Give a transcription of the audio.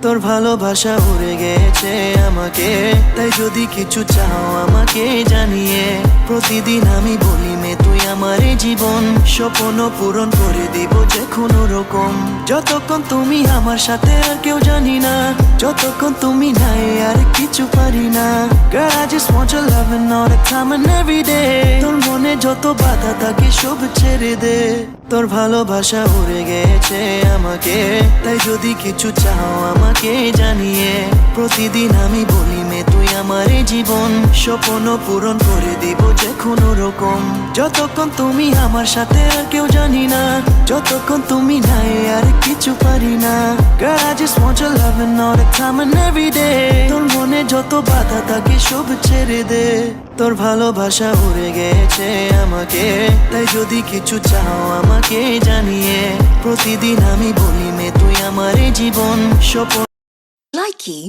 তোর ভালোবাসা উড়ে গেছে আমাকে, তাই যদি কিছু চাও আমাকে জানিয়ে। প্রতিদিন আমি বলি মে তুই আমার জীবন, স্বপ্ন পূরণ করে দিব যে কোনো রকম। যতক্ষণ তুমি আমার সাথে আর কেউ জানি না, যতক্ষণ তুমি নাই আর কিছু পারি না। Girl, I just want your loving all the time and every day. তোর মনে যত বাধা থাকে সব ছেড়ে দে। তোর ভালোবাসা উড়ে গেছে আমাকে, তাই যদি কিছু চাও আমাকে জানিয়ে। প্রতিদিন আমি বলি মে তুই আমার জীবন, স্বপ্ন পূরণ করে দিব যে কোনো রকম। যতক্ষণ তুমি আমার সাথে আর কেউ জানি না, যতক্ষণ তুমি নাই আর কিছু পারি না। Girl, I just want your loving all the time and every day. তোর মনে যত বাধা থাকে সব ছেড়ে দে। তোর ভালোবাসা উড়ে গেছে আমাকে, তাই যদি কিছু চাও আমাকে জানিয়ে। প্রতিদিন আমি বলি মে তুই আমার জীবন, স্বপ্ন। Likey